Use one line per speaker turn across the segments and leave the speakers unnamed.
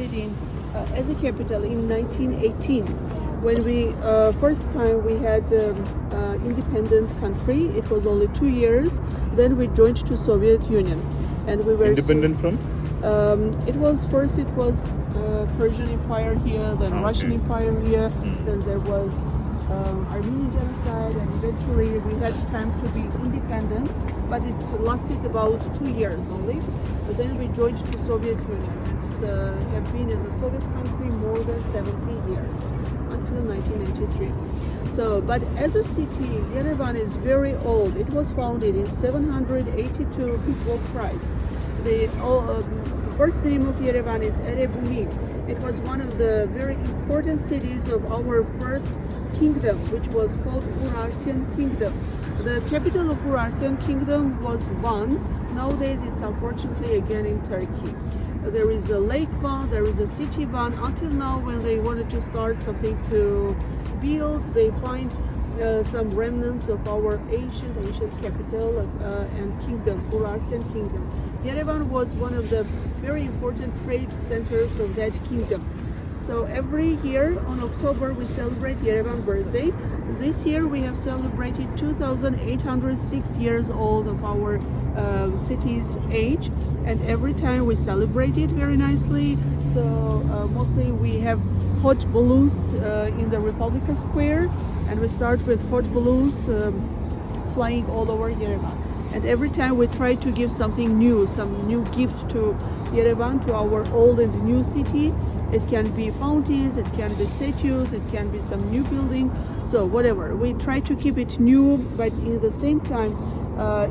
in as a capital in 1918 when we first time we had independent country. It was only 2 years. Then we joined to Soviet Union, and we were
Independent from?
It was Persian Empire here, then Russian Empire here, then there was Armenian genocide, and eventually we had time to be independent, but it lasted about 2 years only. But then we joined to Soviet Union. It's have been as a Soviet country more than 70 years until 1993. So, but as a city, Yerevan is very old. It was founded in 782 before Christ. The first name of Yerevan is Erebuni. It was one of the very important cities of our first kingdom, which was called Urartian Kingdom. The capital of Urartian Kingdom was Van. Nowadays, it's unfortunately again in Turkey. There is a lake Van, there is a city Van. Until now, when they wanted to start something to build, they find some remnants of our ancient capital and kingdom, Urartian Kingdom. Yerevan was one of the very important trade centers of that kingdom. So every year on October we celebrate Yerevan birthday. This year we have celebrated 2,806 years old of our city's age, and every time we celebrate it very nicely. So mostly we have hot balloons in the Republika Square, and we start with hot balloons flying all over Yerevan. And every time we try to give something new, some new gift to Yerevan, to our old and new city. It can be fountains, it can be statues, it can be some new building. So whatever, we try to keep it new, but in the same time,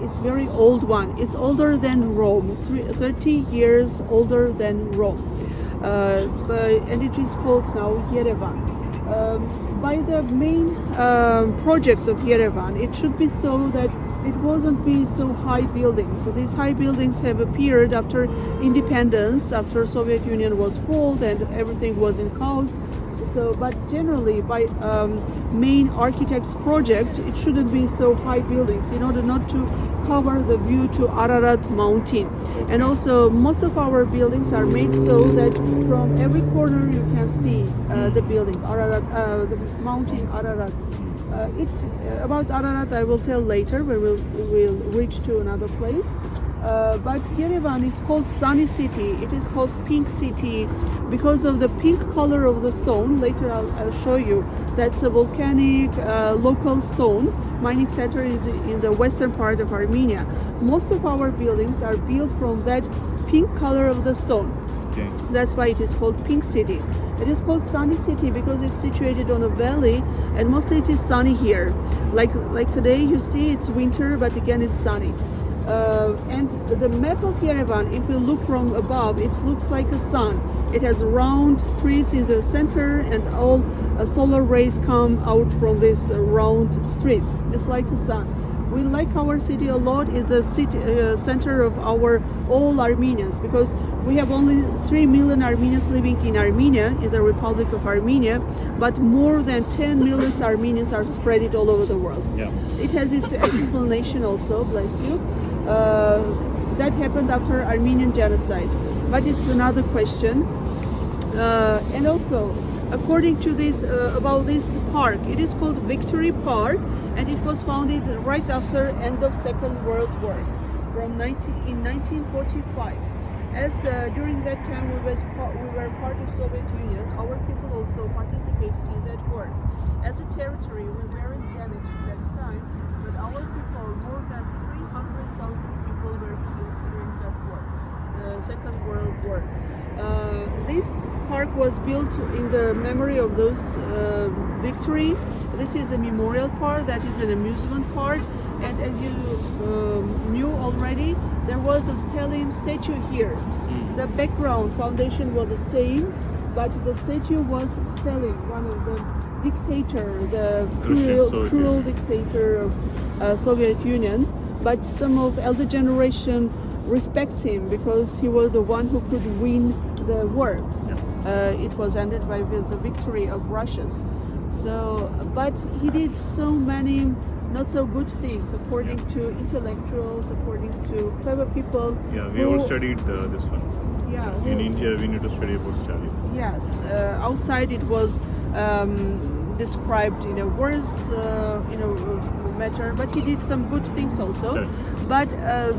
it's very old one. It's older than Rome, 30 years older than Rome. And it is called now Yerevan. By the main project of Yerevan, it should be so that it wasn't be so high buildings. So these high buildings have appeared after independence, after Soviet Union was formed and everything was in chaos. So, but generally by main architect's project, it shouldn't be so high buildings in order not to cover the view to Ararat mountain. And also most of our buildings are made so that from every corner you can see the building, Ararat, the mountain Ararat. About Ararat I will tell later when we'll reach to another place. But Yerevan is called Sunny City. It is called Pink City because of the pink color of the stone. Later I'll show you. That's a volcanic local stone. Mining center is in the western part of Armenia. Most of our buildings are built from that pink color of the stone. Okay. That's why it is called Pink City. It is called Sunny City because it's situated on a valley, and mostly it is sunny here. Like today, you see it's winter, but again it's sunny. And the map of Yerevan, if you look from above, it looks like a sun. It has round streets in the center, and all solar rays come out from these round streets. It's like a sun. We like our city a lot. It's the city center of our all Armenians, because we have only 3 million Armenians living in Armenia, in the Republic of Armenia, but more than 10 million Armenians are spread all over the world. Yeah. It has its explanation also, bless you. That happened after Armenian genocide, but it's another question. And also, according to this, about this park, it is called Victory Park, and it was founded right after end of Second World War, in 1945. As during that time we were part of Soviet Union, our people also participated in that war. As a territory, we weren't damaged that time, but our people, more than 300,000 people were killed during that war, the Second World War. This park was built in the memory of those victory. This is a memorial park, that is an amusement park, and as you knew already, there was a Stalin statue here. The background foundation was the same, but the statue was Stalin, one of the dictator, the cruel dictator of Soviet Union. But some of elder generation respects him because he was the one who could win the war. It was ended with the victory of Russians. So, but he did so many not so good things according to intellectuals, according to clever people.
Yeah, we all studied this one.
Yeah.
In India, we need to study about Stalin.
Yes, outside it was described in a worse, matter, but he did some good things also.
Correct.
But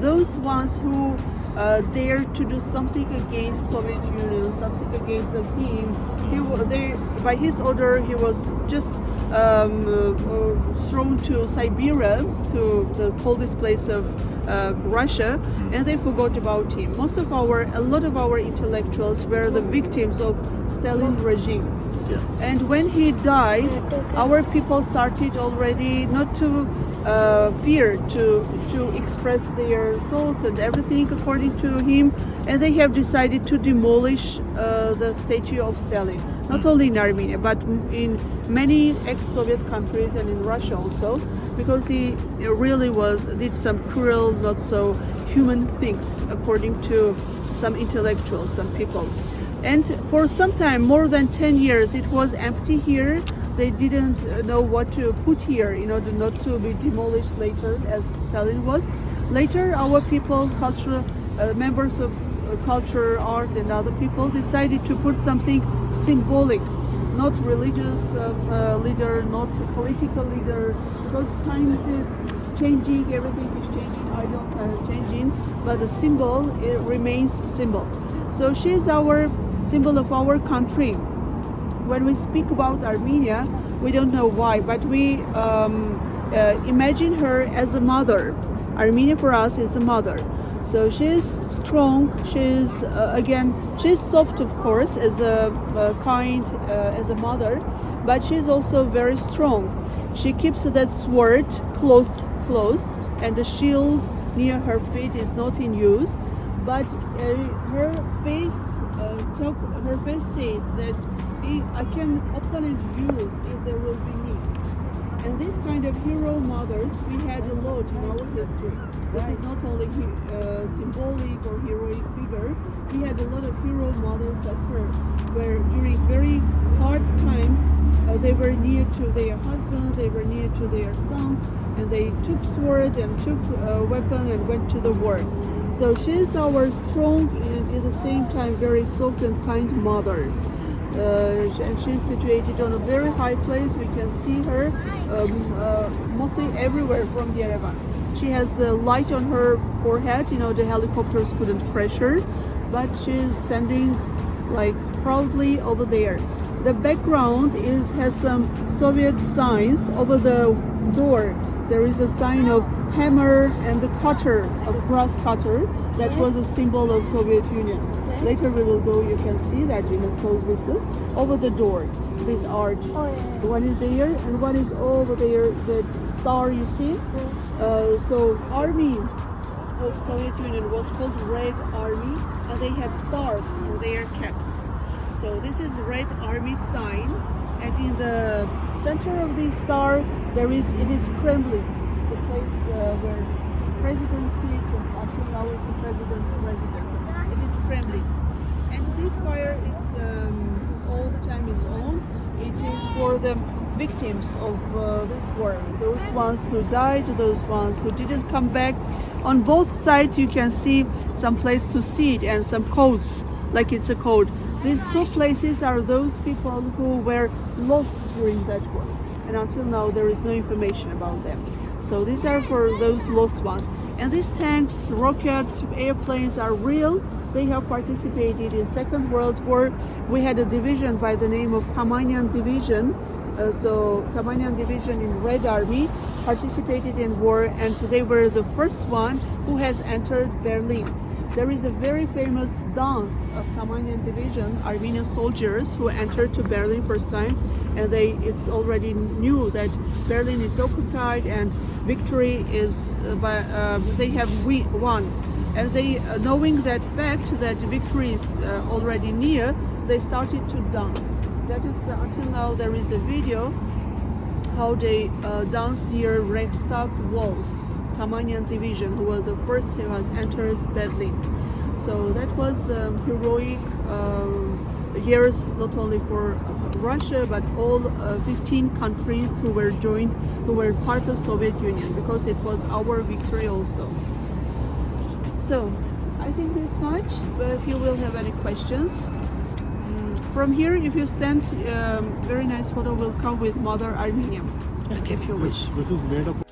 those ones who dared to do something against Soviet Union, something against him, by his order, he was just thrown to Siberia, to the coldest place of Russia, and they forgot about him. A lot of our intellectuals were the victims of Stalin regime.
Yeah.
And when he died, our people started already not to fear to express their thoughts and everything according to him, and they have decided to demolish the statue of Stalin. Not only in Armenia, but in many ex-Soviet countries and in Russia also, because he really did some cruel, not so human things, according to some intellectuals, some people. And for some time, more than 10 years, it was empty here. They didn't know what to put here in order not to be demolished later, as Stalin was. Later, our people, members of culture, art, and other people decided to put something symbolic, not religious leader, not political leader, because times is changing, everything is changing, idols are changing, but the symbol, it remains symbol. So she is our symbol of our country. When we speak about Armenia, we don't know why, but we imagine her as a mother. Armenia for us is a mother. So she's strong. She's she's soft, of course, as a kind, as a mother, but she's also very strong. She keeps that sword closed, and the shield near her feet is not in use. But her face says that I can openly use if there will be need. And this kind of hero mothers we had a lot in our history. This is not only symbolic or heroic figure. We had a lot of hero mothers like her, where during very hard times they were near to their husband, they were near to their sons, and they took sword and took weapon and went to the war. So she is our strong and at the same time very soft and kind mother. And she's situated on a very high place. We can see her mostly everywhere from Yerevan. She has a light on her forehead. The helicopters couldn't crash her, but she's standing like proudly over there. The background has some Soviet signs over the door. There is a sign of hammer and the cutter, of grass cutter. That was a symbol of Soviet Union. Later we will go, you can see that, close this over the door, this arch. One is there and one is over there, the star you see. So army of Soviet Union was called Red Army, and they had stars in their caps. So this is Red Army sign, and in the center of the star it is Kremlin, the place where president sits, and until now it's a president's residence. It is Kremlin, and this fire is all the time is on. It is for the victims of this war, those ones who died, those ones who didn't come back. On both sides you can see some place to sit and some codes, like it's a code. These two places are those people who were lost during that war, and until now there is no information about them. So these are for those lost ones. And these tanks, rockets, airplanes are real. They have participated in Second World War. We had a division by the name of Tamanian Division. So Tamanian Division in Red Army participated in war, and they were the first ones who has entered Berlin. There is a very famous dance of Tamanian Division, Armenian soldiers who entered to Berlin first time, and it's already knew that Berlin is occupied and victory is they have won. And they, knowing that fact that victory is already near, they started to dance. That is until now there is a video how they dance near Reichstag walls. Tamanian Division, who was the first who has entered Berlin. So that was heroic years, not only for Russia, but all 15 countries who were part of Soviet Union, because it was our victory also. So I think this much, but if you will have any questions. From here, if you stand, very nice photo will come with Mother Armenia, if you wish.
This is made up